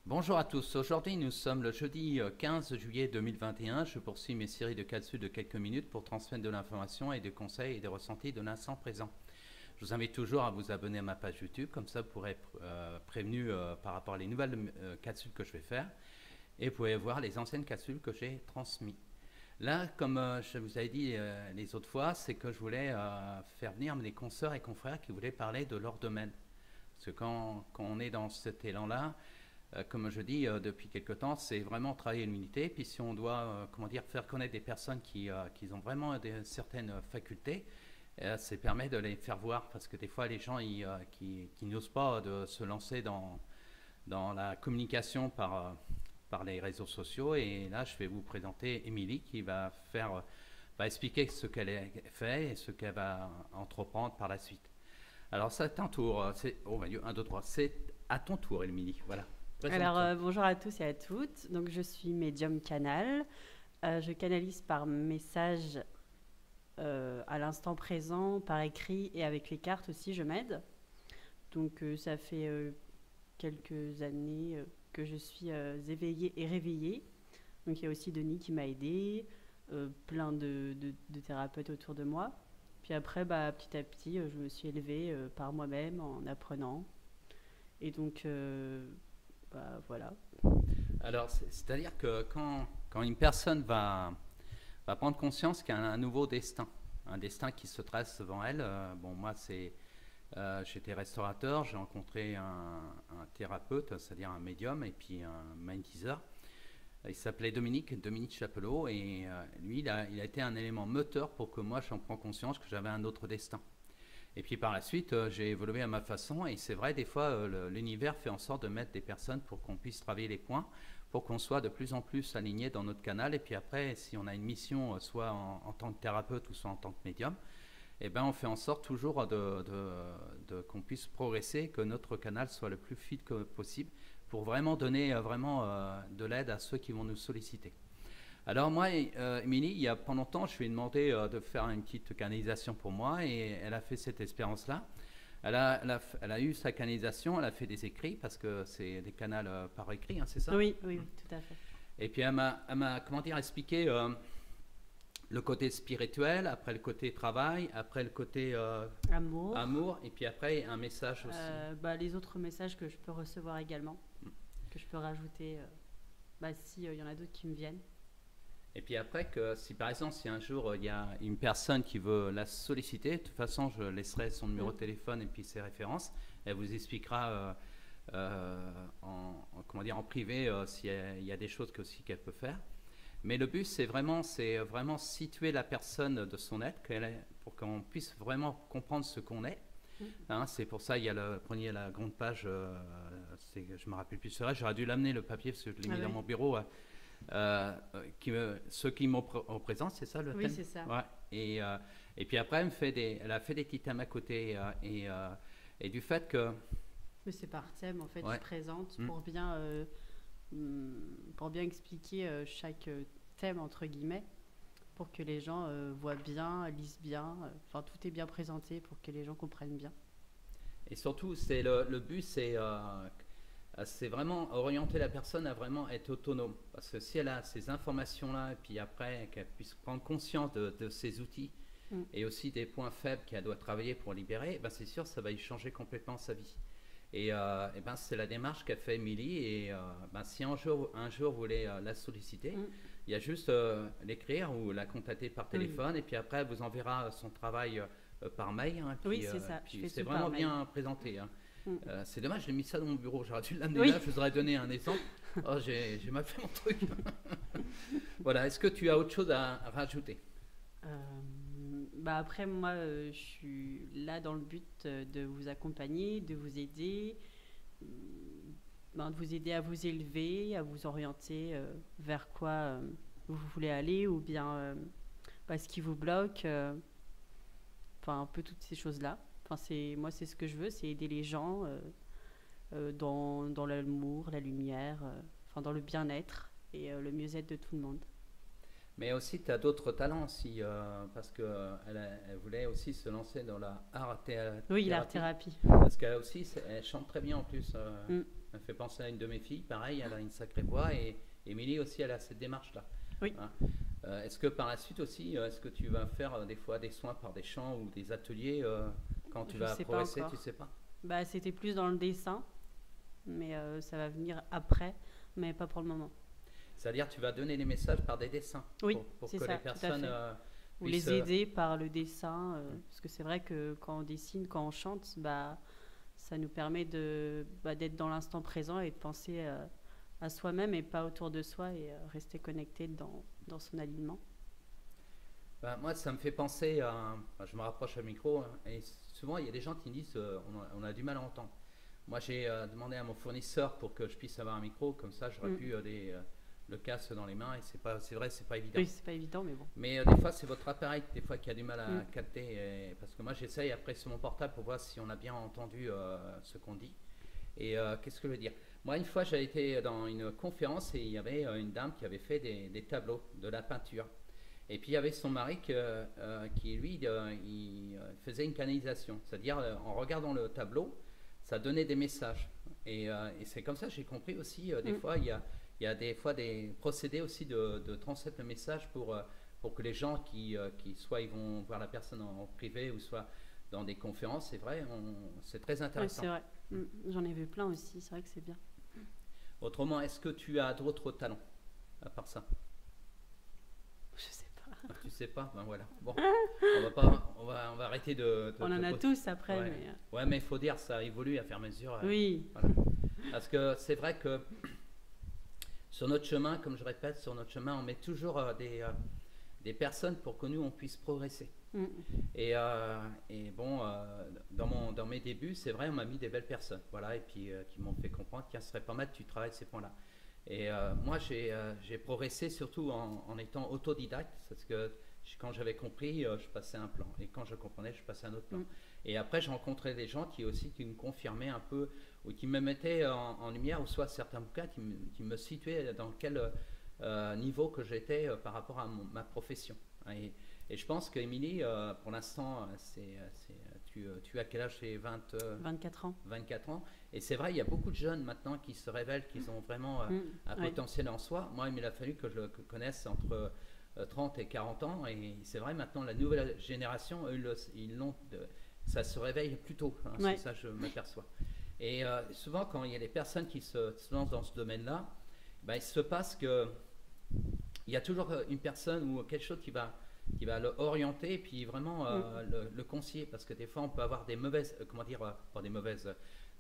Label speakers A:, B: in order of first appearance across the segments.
A: Bonjour à tous, aujourd'hui nous sommes le jeudi 15 juillet 2021. Je poursuis mes séries de capsules de quelques minutes pour transmettre de l'information et des conseils et des ressentis de l'instant présent. Je vous invite toujours à vous abonner à ma page YouTube, comme ça vous pourrez être prévenu par rapport à les nouvelles capsules que je vais faire et vous pouvez voir les anciennes capsules que j'ai transmises. Là, comme je vous avais dit les autres fois, c'est que je voulais faire venir mes consoeurs et confrères qui voulaient parler de leur domaine. Parce que quand on est dans cet élan-là, comme je dis depuis quelque temps, c'est vraiment travailler l'unité. Puis si on doit faire connaître des personnes qui ont vraiment certaines facultés, ça permet de les faire voir. Parce que des fois, les gens qui n'osent pas de se lancer dans la communication par les réseaux sociaux. Et là, je vais vous présenter Émilie qui va expliquer ce qu'elle a fait et ce qu'elle va entreprendre par la suite. Alors, c'est un tour. Oh mon Dieu, 1, 2, 3. C'est à ton tour, Émilie. Voilà.
B: Alors, bonjour à tous et à toutes. Donc, je suis médium canal. Je canalise par message à l'instant présent, par écrit et avec les cartes aussi, je m'aide. Donc, ça fait quelques années que je suis éveillée et réveillée. Donc, il y a aussi Denis qui m'a aidée, plein de thérapeutes autour de moi. Puis après, petit à petit, je me suis élevée par moi-même en apprenant. Et donc... voilà.
A: Alors, c'est-à-dire que quand une personne va prendre conscience qu'elle a un nouveau destin, un destin qui se trace devant elle, moi, j'étais restaurateur, j'ai rencontré un thérapeute, c'est-à-dire un médium, et puis un magnétiseur. Il s'appelait Dominique Chapelot, et lui, il a été un élément moteur pour que moi, j'en prends conscience que j'avais un autre destin. Et puis par la suite, j'ai évolué à ma façon. Et c'est vrai, des fois, l'univers fait en sorte de mettre des personnes pour qu'on puisse travailler les points, pour qu'on soit de plus en plus aligné dans notre canal. Et puis après, si on a une mission, soit en tant que thérapeute ou soit en tant que médium, on fait en sorte toujours qu'on puisse progresser, que notre canal soit le plus fluide que possible, pour vraiment donner de l'aide à ceux qui vont nous solliciter. Alors moi, Émilie, il y a pas longtemps, je lui ai demandé de faire une petite canalisation pour moi et elle a fait cette expérience-là. Elle a eu sa canalisation, elle a fait des écrits parce que c'est des canaux par écrit, hein, c'est ça?
B: Oui, tout à fait.
A: Et puis elle m'a expliqué le côté spirituel, après le côté travail, après le côté amour, et puis après un message aussi.
B: Les autres messages que je peux recevoir également, que je peux rajouter s'il y en a d'autres qui me viennent.
A: Et puis après, si par exemple, si un jour il y a une personne qui veut la solliciter, de toute façon, je laisserai son numéro de téléphone et puis ses références. Elle vous expliquera en privé s'il y a des choses qu'elle peut faire. Mais le but, c'est vraiment situer la personne de son être pour qu'on puisse vraiment comprendre ce qu'on est. Hein, c'est pour ça, il y a la grande page, je ne me rappelle plus, c'est vrai, j'aurais dû l'amener le papier parce que je l'ai mis dans mon bureau. Ceux qui me représentent, c'est ça le thème?
B: Oui, c'est ça.
A: Ouais. Et puis après, elle a fait des petits thèmes à côté. Et du fait que...
B: Mais c'est par thème, en fait,
A: ouais.
B: Je présente pour bien expliquer chaque thème, entre guillemets, pour que les gens voient bien, lisent bien. Tout est bien présenté pour que les gens comprennent bien.
A: Et surtout, le but, c'est vraiment orienter la personne à vraiment être autonome. Parce que si elle a ces informations-là, et puis après, qu'elle puisse prendre conscience de ses outils et aussi des points faibles qu'elle doit travailler pour libérer, c'est sûr, ça va y changer complètement sa vie. Et c'est la démarche qu'a fait Émilie. Et si un jour vous voulez la solliciter, il y a juste l'écrire ou la contacter par téléphone. Et puis après, elle vous enverra son travail par mail. Hein,
B: puis, oui, c'est ça.
A: Puis c'est vraiment bien présenté. Hein. C'est dommage, j'ai mis ça dans mon bureau. J'aurais dû l'amener là, je vous aurais donné un exemple. Oh, j'ai mal fait mon truc. Voilà, est-ce que tu as autre chose à rajouter?
B: Après, moi, je suis là dans le but de vous accompagner, de vous aider, de vous aider à vous élever, à vous orienter vers quoi vous voulez aller ou bien ce qui vous bloque. Un peu toutes ces choses-là. Moi, c'est ce que je veux, c'est aider les gens dans l'amour, la lumière, dans le bien-être et le mieux-être de tout le monde.
A: Mais aussi, tu as d'autres talents aussi, parce qu'elle voulait aussi se lancer dans la art-thérapie.
B: Oui, l'art-thérapie.
A: Parce qu'elle aussi, elle chante très bien en plus. Elle me fait penser à une de mes filles, pareil, elle a une sacrée voix, et Émilie aussi, elle a cette démarche-là.
B: Oui.
A: Hein. Est-ce que par la suite aussi, est-ce que tu vas faire des fois des soins par des chants ou des ateliers quand tu vas progresser, tu sais pas?
B: Bah, c'était plus dans le dessin, mais ça va venir après, mais pas pour le moment.
A: C'est-à-dire tu vas donner des messages par des dessins
B: Oui,
A: pour
B: c'est
A: que
B: ça,
A: les personnes
B: ou
A: puissent,
B: les aider par le dessin, parce que c'est vrai que quand on dessine, quand on chante, bah, ça nous permet d'être dans l'instant présent et de penser à soi-même et pas autour de soi et rester connecté dans son alignement.
A: Ben, moi, ça me fait penser à. Je me rapproche au micro, hein, et souvent il y a des gens qui me disent on a du mal à entendre. Moi, j'ai demandé à mon fournisseur pour que je puisse avoir un micro, comme ça j'aurais pu le casque dans les mains, et c'est vrai, c'est pas évident.
B: Oui, c'est pas évident, mais bon.
A: Mais des fois, c'est votre appareil des fois qui a du mal à capter, parce que moi j'essaye après sur mon portable pour voir si on a bien entendu ce qu'on dit. Et qu'est-ce que je veux dire? Moi, une fois, j'ai été dans une conférence et il y avait une dame qui avait fait des tableaux, de la peinture. Et puis il y avait son mari qui lui, il faisait une canalisation. C'est-à-dire, en regardant le tableau, ça donnait des messages. Et c'est comme ça que j'ai compris aussi, des fois, il y a des fois des procédés aussi de transmettre le message pour que les gens qui soit ils vont voir la personne en privé ou soit dans des conférences, c'est vrai, c'est très intéressant.
B: Ouais, c'est vrai. J'en ai vu plein aussi, c'est vrai que c'est bien.
A: Autrement, est-ce que tu as d'autres talents à part ça?
B: Je sais pas.
A: Ah, tu sais pas? Ben voilà. Bon, on va arrêter de
B: on en a tous après.
A: Ouais.
B: Mais...
A: Ouais, mais il faut dire, ça évolue à faire mesure.
B: Oui.
A: Voilà. Parce que c'est vrai que sur notre chemin, comme je répète, sur notre chemin, on met toujours des personnes pour que nous, on puisse progresser. Et bon, dans mes débuts, c'est vrai, on m'a mis des belles personnes, voilà, et puis qui m'ont fait comprendre qu'il serait pas mal que tu travailles ces points-là. Et moi, j'ai progressé surtout en étant autodidacte, parce que quand j'avais compris, je passais un plan, et quand je comprenais, je passais un autre plan. Et après, j'ai rencontré des gens qui me confirmaient un peu, ou qui me mettaient en lumière, ou soit certains bouquins qui me situaient dans quel niveau que j'étais par rapport à ma profession. Et je pense qu'Émilie, pour l'instant, tu as quel âge? C'est
B: 24 ans.
A: 24 ans. Et c'est vrai, il y a beaucoup de jeunes maintenant qui se révèlent qu'ils ont vraiment un potentiel en soi. Moi, il a fallu que je le connaisse entre 30 et 40 ans. Et c'est vrai, maintenant, la nouvelle génération, ça se réveille plus tôt. Hein, c'est ça, je m'aperçois. Et souvent, quand il y a des personnes qui se lancent dans ce domaine-là, ben, il se passe qu'il y a toujours une personne ou quelque chose qui va l'orienter et puis vraiment le conseiller, parce que des fois on peut avoir des mauvaises, pas des mauvaises,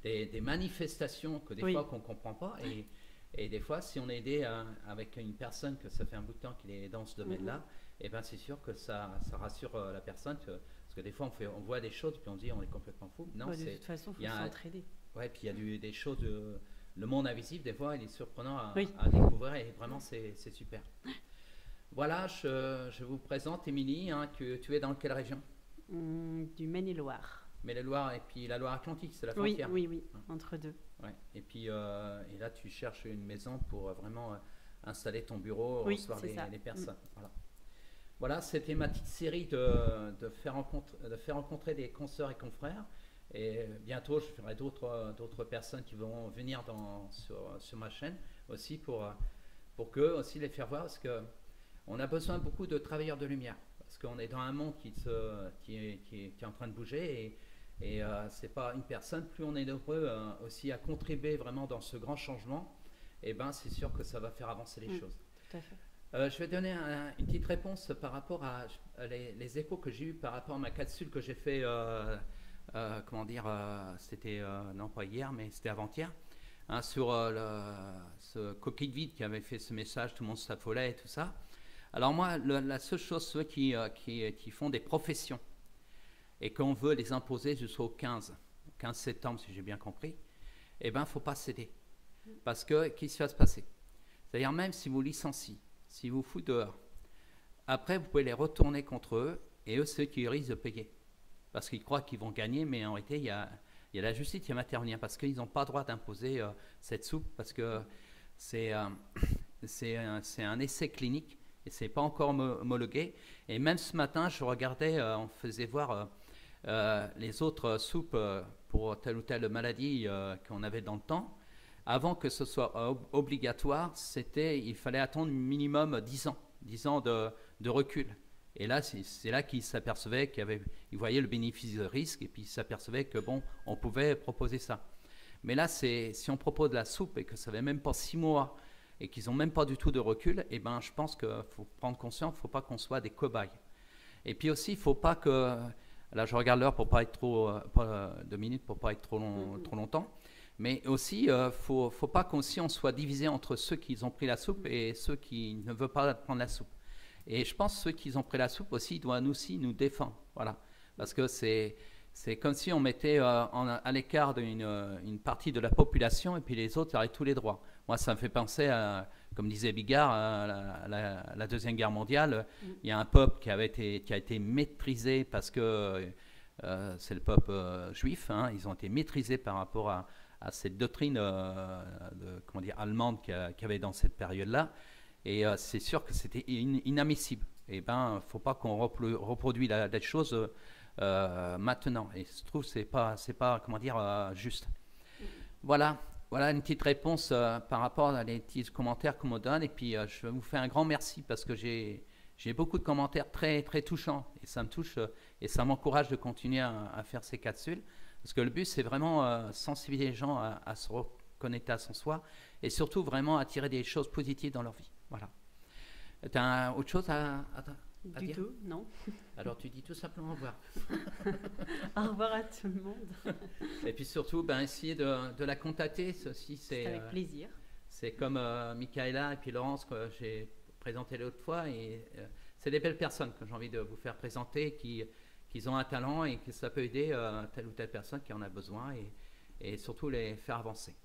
A: des manifestations que des fois qu'on ne comprend pas, et des fois si on est aidé avec une personne que ça fait un bout de temps qu'il est dans ce domaine-là, et ben c'est sûr que ça rassure la personne, parce que des fois on voit des choses puis on se dit on est complètement fou. Non,
B: de toute façon il faut s'entraider.
A: Ouais, puis il y a des choses, le monde invisible des fois il est surprenant à découvrir, et vraiment c'est super. Voilà, je vous présente Émilie, hein, que tu es dans quelle région?
B: Du Maine-et-Loire.
A: Maine-et-Loire, et puis la Loire-Atlantique, c'est la frontière.
B: Oui, entre deux.
A: Ouais. Et puis et là, tu cherches une maison pour vraiment installer ton bureau, recevoir les personnes. Voilà, c'était ma petite série de faire rencontrer des consoeurs et confrères. Et bientôt, je ferai d'autres personnes qui vont venir sur ma chaîne aussi pour qu'eux aussi les faire voir, parce que on a besoin beaucoup de travailleurs de lumière, parce qu'on est dans un monde qui est en train de bouger, et c'est pas une personne, plus on est nombreux aussi à contribuer vraiment dans ce grand changement, et ben c'est sûr que ça va faire avancer les choses.
B: Tout à fait.
A: Je vais donner une petite réponse par rapport à les échos que j'ai eu par rapport à ma capsule que j'ai fait, c'était non pas hier, mais c'était avant-hier, hein, sur ce coquille vide qui avait fait ce message, tout le monde s'affolait et tout ça. Alors moi, la seule chose, ceux qui font des professions et qu'on veut les imposer jusqu'au 15 septembre, si j'ai bien compris, eh bien, il ne faut pas céder. Parce que, qu'est-ce qui va se passer? C'est-à-dire, même si vous licenciez, si vous foutent dehors, après, vous pouvez les retourner contre eux, et eux, ceux qui risquent de payer. Parce qu'ils croient qu'ils vont gagner, mais en réalité, il y a la justice qui va intervenir, parce qu'ils n'ont pas le droit d'imposer cette soupe, parce que c'est un essai clinique, et ce n'est pas encore homologué. Et même ce matin, je regardais, on faisait voir les autres soupes pour telle ou telle maladie qu'on avait dans le temps. avant que ce soit obligatoire, il fallait attendre minimum 10 ans de recul. Et là, c'est là qu'ils s'apercevaient ils voyaient le bénéfice de risque et puis ils s'apercevaient que bon, on pouvait proposer ça. Mais là, si on propose de la soupe et que ça fait même pas 6 mois et qu'ils n'ont même pas du tout de recul, eh ben, je pense qu'il faut prendre conscience, il ne faut pas qu'on soit des cobayes. Et puis aussi, il ne faut pas que, là je regarde l'heure pour pas être trop, 2 minutes pour pas être trop longtemps, mais aussi, il ne faut pas qu'on on soit divisé entre ceux qui ont pris la soupe et ceux qui ne veulent pas prendre la soupe. Et je pense que ceux qui ont pris la soupe aussi doivent aussi nous défendre. Voilà. Parce que c'est comme si on mettait à l'écart une partie de la population et puis les autres auraient tous les droits. Moi, ça me fait penser à, comme disait Bigard, à la Deuxième Guerre mondiale. Il y a un peuple qui a été maîtrisé parce que c'est le peuple juif. Hein, ils ont été maîtrisés par rapport à cette doctrine allemande qu'il y avait dans cette période-là. Et c'est sûr que c'était inadmissible. Et ben, faut pas qu'on reproduise la chose maintenant. Et je trouve que c'est pas juste. Voilà une petite réponse par rapport à les petits commentaires qu'on me donne. Et puis je vous fais un grand merci parce que j'ai beaucoup de commentaires très très touchants et ça me touche et ça m'encourage de continuer à faire ces capsules. Parce que le but c'est vraiment sensibiliser les gens à se reconnecter à son soi et surtout vraiment attirer des choses positives dans leur vie. Voilà. Tu as autre chose à dire ? Du tout,
B: non.
A: Alors tu dis tout simplement au revoir.
B: Au revoir à tout le monde.
A: Et puis surtout, essayer de la contacter. Ceci, c'est
B: avec plaisir.
A: C'est comme Michaela et puis Laurence que j'ai présenté l'autre fois. Et c'est des belles personnes que j'ai envie de vous faire présenter, qui ont un talent et que ça peut aider telle ou telle personne qui en a besoin et surtout les faire avancer.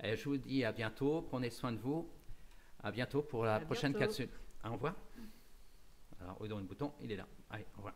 A: Et je vous dis à bientôt. Prenez soin de vous. À bientôt pour la prochaine capsule. Au revoir. Alors, où est le bouton ? Il est là. Allez, au revoir.